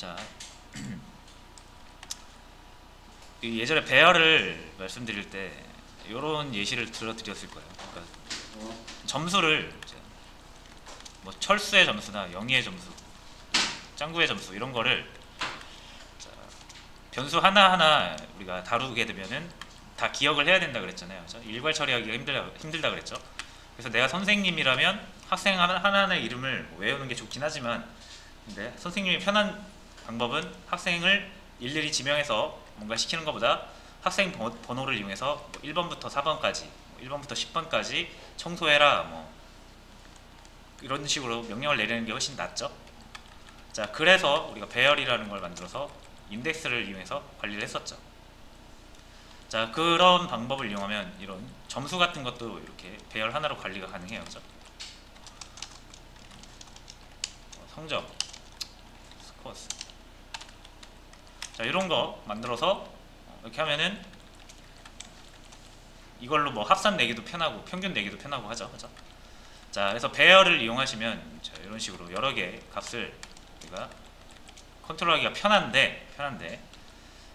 자, 예전에 배열을 말씀드릴 때 이런 예시를 들어드렸을 거예요. 그러니까 점수를 이제 뭐 철수의 점수나 영희의 점수, 짱구의 점수 이런 거를 자, 변수 하나하나 우리가 다루게 되면은 다 기억을 해야 된다 그랬잖아요. 그렇죠? 일괄 처리하기가 힘들다 그랬죠. 그래서 내가 선생님이라면 학생 하나하나의 이름을 외우는 게 좋긴 하지만, 근데 선생님이 편한 방법은 학생을 일일이 지명해서 뭔가 시키는 것보다 학생 번호를 이용해서 1번부터 4번까지, 1번부터 10번까지 청소해라 뭐 이런 식으로 명령을 내리는 게 훨씬 낫죠. 자, 그래서 우리가 배열이라는 걸 만들어서 인덱스를 이용해서 관리를 했었죠. 자, 그런 방법을 이용하면 이런 점수 같은 것도 이렇게 배열 하나로 관리가 가능해요. 그죠? 성적, 스코어스. 자, 이런 거 만들어서 이렇게 하면은 이걸로 뭐 합산 내기도 편하고 평균 내기도 편하고 하죠. 그죠? 자, 그래서 배열을 이용하시면 자, 이런 식으로 여러 개의 값을 우리가 컨트롤하기가 편한데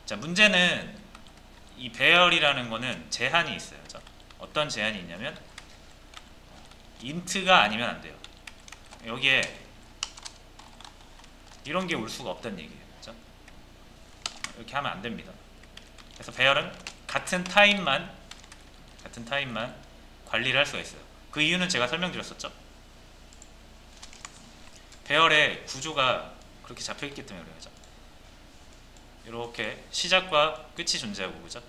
자, 문제는 이 배열이라는 거는 제한이 있어요. 그죠? 어떤 제한이 있냐면 인트가 아니면 안 돼요. 여기에 이런 게 올 수가 없다는 얘기예요. 그죠? 이렇게 하면 안 됩니다. 그래서 배열은 같은 타입만 관리를 할 수가 있어요. 그 이유는 제가 설명드렸었죠. 배열의 구조가 그렇게 잡혀있기 때문에 그래요. 그죠? 이렇게 시작과 끝이 존재하고, 그죠?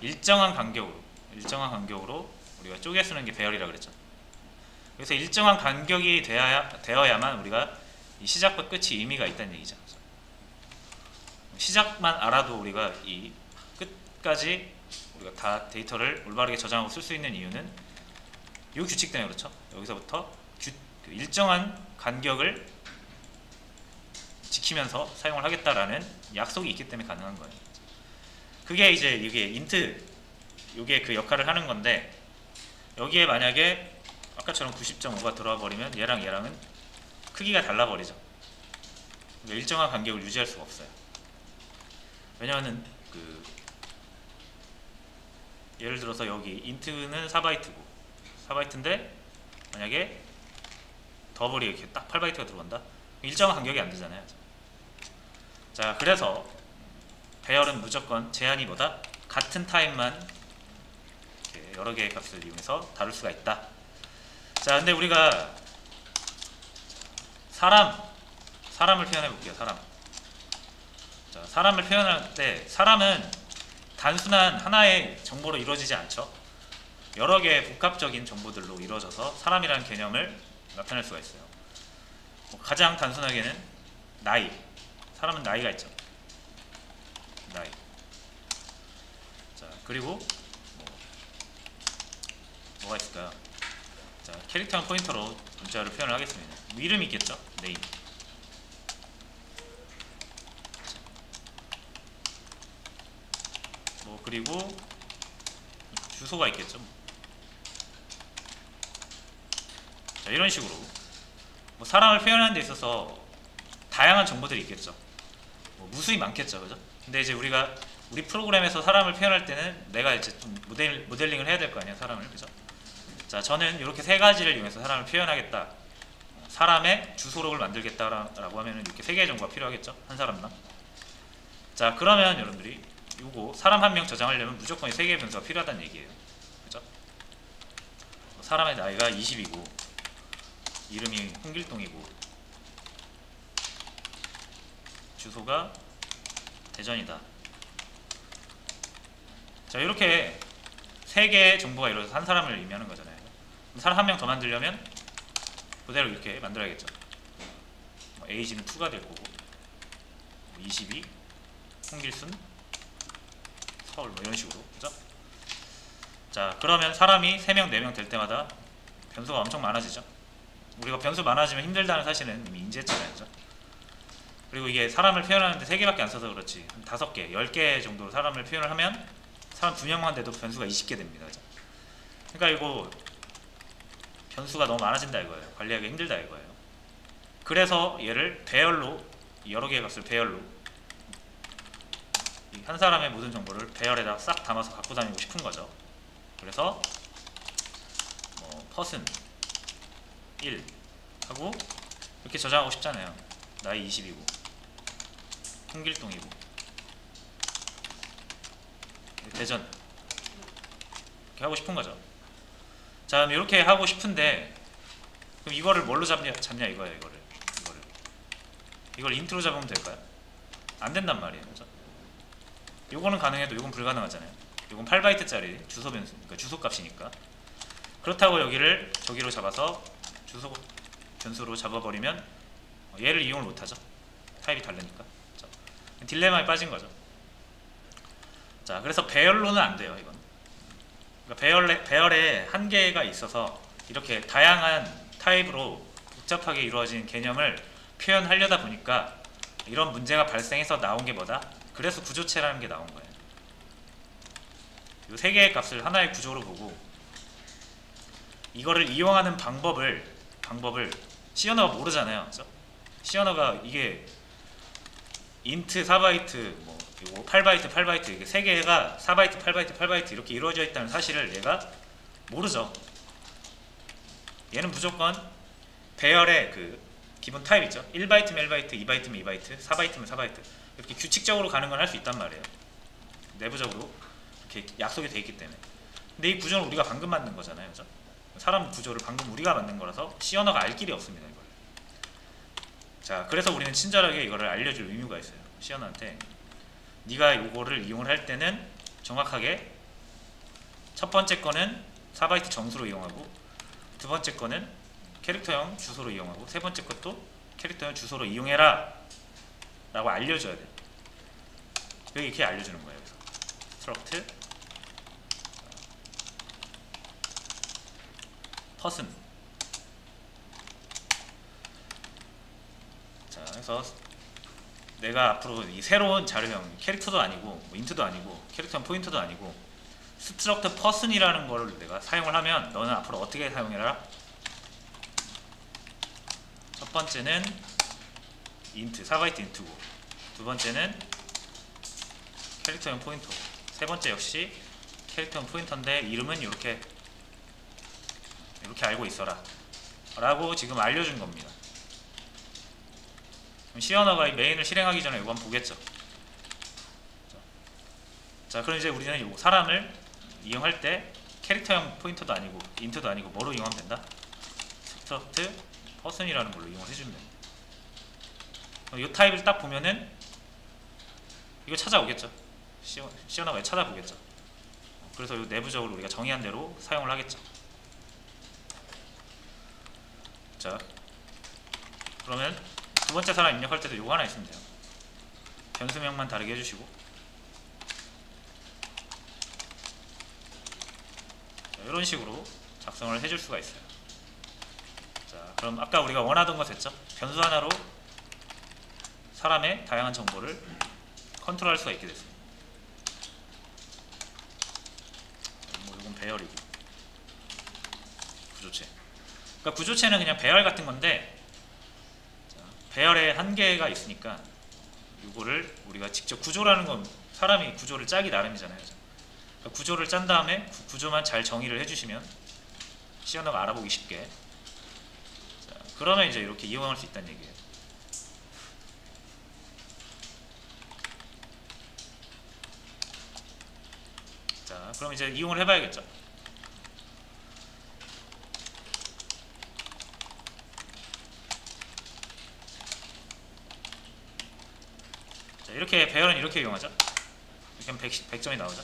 일정한 간격으로 우리가 쪼개 쓰는 게 배열이라고 그랬죠. 그래서 일정한 간격이 되어야만 우리가 이 시작과 끝이 의미가 있다는 얘기죠. 그죠? 시작만 알아도 우리가 이 끝까지 우리가 다 데이터를 올바르게 저장하고 쓸 수 있는 이유는 이 규칙 때문에 그렇죠. 여기서부터 일정한 간격을 지키면서 사용을 하겠다라는 약속이 있기 때문에 가능한 거예요. 그게 이제 이게 인트, 이게 그 역할을 하는 건데, 여기에 만약에 아까처럼 90.5가 들어와 버리면 얘랑은 크기가 달라 버리죠. 그러니까 일정한 간격을 유지할 수가 없어요. 왜냐하면 예를 들어서 여기 인트는 4바이트인데 만약에 더블이 이렇게 딱 8바이트가 들어간다? 일정한 간격이 안 되잖아요. 자, 그래서 배열은 무조건 제한이 뭐다? 같은 타입만 이렇게 여러 개의 값을 이용해서 다룰 수가 있다. 자, 근데 우리가 사람을 표현해 볼게요. 자, 사람을 표현할 때 사람은 단순한 하나의 정보로 이루어지지 않죠. 여러 개의 복합적인 정보들로 이루어져서 사람이라는 개념을 나타낼 수가 있어요. 가장 단순하게는 나이, 사람은 나이가 있죠. 나이. 자, 그리고 뭐가 있을까요? 자, 캐릭터형 포인터로 문자를 표현을 하겠습니다. 이름이 있겠죠? 네임. 그리고 주소가 있겠죠. 자, 이런 식으로 사람을 표현하는 데 있어서 다양한 정보들이 있겠죠. 무수히 많겠죠. 그죠? 근데 이제 우리 프로그램에서 사람을 표현할 때는 내가 이제 좀 모델링을 해야 될 거 아니에요, 사람을. 그죠? 자, 저는 이렇게 세 가지를 이용해서 사람을 표현하겠다. 사람의 주소록을 만들겠다라고 하면 이렇게 세 개의 정보가 필요하겠죠, 한 사람당. 자, 그러면 여러분들이 요거 사람 한 명 저장하려면 무조건 세 개의 변수가 필요하다는 얘기예요. 그죠? 사람의 나이가 20이고 이름이 홍길동이고 주소가 대전이다. 자, 이렇게 세 개의 정보가 이루어져서 한 사람을 의미하는 거잖아요. 사람 한 명 더 만들려면 그대로 이렇게 만들어야겠죠. 에이지는 2가 될 거고 22 홍길순 서울 뭐 이런 식으로. 그죠? 자, 그러면 사람이 3명, 4명 될 때마다 변수가 엄청 많아지죠. 우리가 변수 많아지면 힘들다는 사실은 이미 인지했잖아요. 그죠? 그리고 이게 사람을 표현하는데 3개밖에 안 써서 그렇지 한 5개, 10개 정도로 사람을 표현을 하면 사람 2명만 돼도 변수가 20개 됩니다. 그죠? 그러니까 이거 변수가 너무 많아진다 이거예요. 관리하기 힘들다 이거예요. 그래서 얘를 배열로 여러 개의 값을 배열로 한 사람의 모든 정보를 배열에다 싹 담아서 갖고 다니고 싶은 거죠. 그래서 뭐 person 1 하고 이렇게 저장하고 싶잖아요. 나이 20이고 홍길동이고 대전 이렇게 하고 싶은 거죠. 자, 그럼 이렇게 하고 싶은데 그럼 이거를 뭘로 잡냐 이거예요. 이걸 인트로 잡으면 될까요? 안 된단 말이에요. 그죠? 요거는 가능해도 요건 불가능하잖아요. 요건 8바이트짜리 주소 변수, 그러니까 주소 값이니까. 그렇다고 여기를 저기로 잡아서 주소 변수로 잡아버리면 얘를 이용을 못하죠. 타입이 다르니까. 그렇죠? 딜레마에 빠진 거죠. 자, 그래서 배열로는 안 돼요. 이건. 그러니까 배열에 한계가 있어서 이렇게 다양한 타입으로 복잡하게 이루어진 개념을 표현하려다 보니까 이런 문제가 발생해서 나온 게 뭐다? 그래서 구조체라는 게 나온 거예요. 이 세 개의 값을 하나의 구조로 보고 이거를 이용하는 방법을 시어너가 모르잖아요. 그렇죠? 시어너가 이게 인트 4바이트 뭐 이거 8바이트 이게 세 개가 4바이트 8바이트 이렇게 이루어져 있다는 사실을 얘가 모르죠. 얘는 무조건 배열의 그 기본 타입 있죠. 1바이트면 1바이트, 2바이트면 2바이트, 4바이트면 4바이트 이렇게 규칙적으로 가는 건 할 수 있단 말이에요. 내부적으로 이렇게 약속이 돼 있기 때문에. 근데 이 구조는 우리가 방금 만든 거잖아요. 그죠? 사람 구조를 방금 우리가 만든 거라서 시어너가 알 길이 없습니다. 이걸. 자, 그래서 우리는 친절하게 이거를 알려줄 의무가 있어요. 시어너한테 네가 이거를 이용을 할 때는 정확하게 첫 번째 거는 4바이트 정수로 이용하고 두 번째 거는 캐릭터형 주소로 이용하고 세 번째 것도 캐릭터형 주소로 이용해라 라고 알려줘야 돼요. 여기 이렇게 알려주는 거예요. 그래서 struct person. 자, 그래서 내가 앞으로 이 새로운 자료형 캐릭터도 아니고 뭐 인트도 아니고 캐릭터형 포인터도 아니고 struct person이라는 거를 내가 사용을 하면 너는 앞으로 어떻게 사용해라? 첫 번째는 인트 4바이트 인트고 두 번째는 캐릭터형 포인터, 세 번째 역시 캐릭터형 포인터인데 이름은 이렇게 알고 있어라 라고 지금 알려준 겁니다. 그럼 시어너가 이 메인을 실행하기 전에 이거 한번 보겠죠. 자, 그럼 이제 우리는 이 사람을 이용할 때 캐릭터형 포인터도 아니고 인트도 아니고 뭐로 이용하면 된다? struct person이라는 걸로 이용을 해주면 됩니다. 이 타입을 딱 보면은 이거 찾아오겠죠. 시어너가 찾아보겠죠. 그래서 내부적으로 우리가 정의한 대로 사용을 하겠죠. 자, 그러면 두 번째 사람 입력할 때도 이거 하나 있으면 돼요. 변수명만 다르게 해주시고 자, 이런 식으로 작성을 해줄 수가 있어요. 자, 그럼 아까 우리가 원하던 거 됐죠? 변수 하나로 사람의 다양한 정보를 컨트롤할 수가 있게 됐습니다. 뭐 이건 배열이고 구조체. 그러니까 구조체는 그냥 배열 같은 건데 자, 배열에 한계가 있으니까 이거를 우리가 직접 구조라는 건 사람이 구조를 짜기 나름이잖아요. 그러니까 구조를 짠 다음에 구조만 잘 정의를 해주시면 시어너가 알아보기 쉽게. 자, 그러면 이제 이렇게 이용할 수 있다는 얘기예요. 자, 그럼 이제 이용을 해봐야겠죠. 자, 이렇게 배열은 이렇게 이용하죠. 이렇게 하면 100점이 나오죠.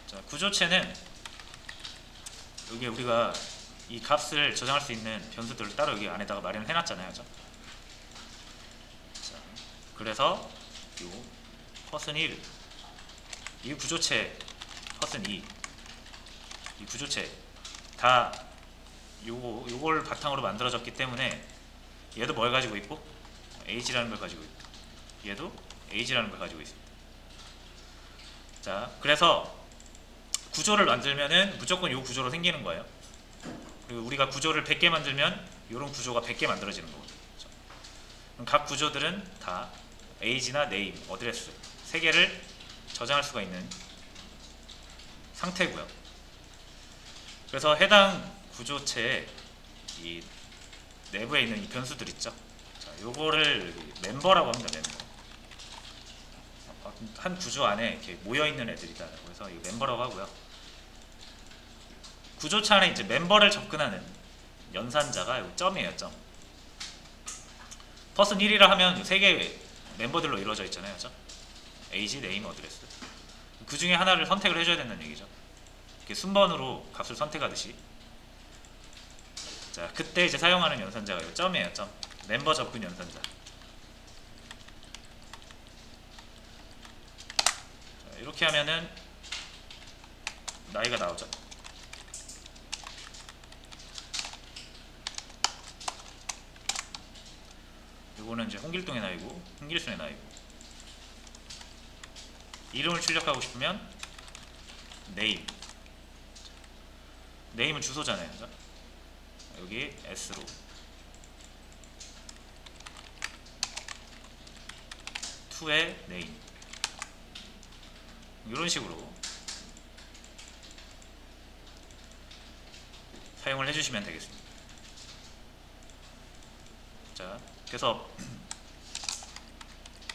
자, 구조체는 여기 우리가 이 값을 저장할 수 있는 변수들을 따로 여기 안에다가 마련을 해놨잖아요. 그죠? 자, 그래서 요 person 1, 이 구조체 person 2, 이 구조체 다 요걸 바탕으로 만들어졌기 때문에 얘도 뭘 가지고 있고 age라는 걸 가지고 있고 얘도 age라는 걸 가지고 있습니다. 자, 그래서 구조를 만들면은 무조건 요 구조로 생기는 거예요. 그리고 우리가 구조를 100개 만들면 이런 구조가 100개 만들어지는 거거든요. 그럼 각 구조들은 다 age나 name, 어드레스 세 개를 저장할 수가 있는 상태고요. 그래서 해당 구조체의 이 내부에 있는 이 변수들 있죠. 자, 요거를 멤버라고 합니다. 멤버. 한 구조 안에 이렇게 모여 있는 애들이다. 그래서 이 멤버라고 하고요. 구조체 안에 이제 멤버를 접근하는 연산자가 요 점이에요. 점. 퍼슨 1이라 하면 세 개의 멤버들로 이루어져 있잖아요. 그죠? age, name, address. 그 중에 하나를 선택을 해줘야 된다는 얘기죠. 이렇게 순번으로 값을 선택하듯이. 자, 그때 이제 사용하는 연산자가 요 점이에요. 점. 멤버 접근 연산자. 자, 이렇게 하면은 나이가 나오죠. 요거는 이제 홍길동의 나이고, 홍길순의 나이고. 이름을 출력하고 싶으면 name. name은 주소잖아요. 그죠? 여기 s로 to의 name. 이런 식으로 사용을 해주시면 되겠습니다. 자, 그래서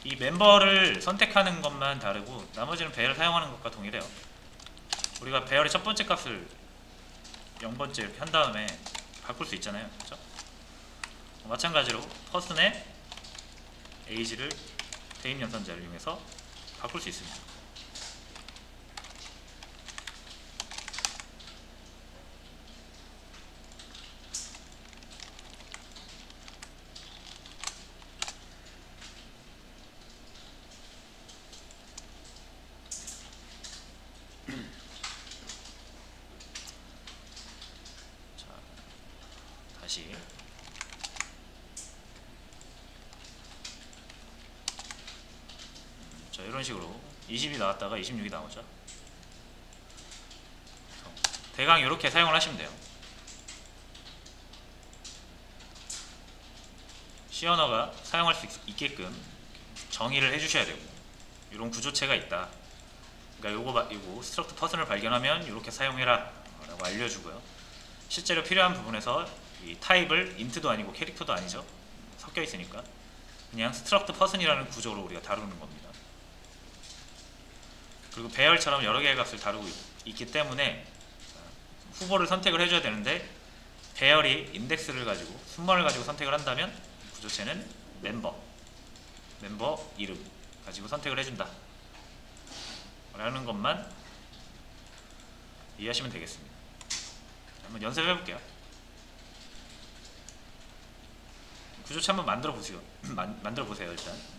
이 멤버를 선택하는 것만 다르고 나머지는 배열을 사용하는 것과 동일해요. 우리가 배열의 첫 번째 값을 0번째 이렇게 한 다음에 바꿀 수 있잖아요. 그렇죠? 마찬가지로 퍼슨의 age를 대입 연산자를 이용해서 바꿀 수 있습니다. 다시 자, 이런 식으로 20이 나왔다가 26이 나오죠. 대강 이렇게 사용을 하시면 돼요. C 언어가 사용할 수 있게끔 정의를 해주셔야 되고, 이런 구조체가 있다. 그러니까 요거 스트럭트 퍼슨을 발견하면 이렇게 사용해라 라고 알려주고요. 실제로 필요한 부분에서 이 타입을 int도 아니고 캐릭터도 아니죠. 섞여 있으니까 그냥 스트럭트 퍼슨이라는 구조로 우리가 다루는 겁니다. 그리고 배열처럼 여러 개의 값을 다루고 있기 때문에 후보를 선택을 해줘야 되는데, 배열이 인덱스를 가지고 순번을 가지고 선택을 한다면 구조체는 멤버 이름 가지고 선택을 해준다 라는 것만 이해하시면 되겠습니다. 한번 연습해 볼게요. 구조체 한번 만들어 보세요. 일단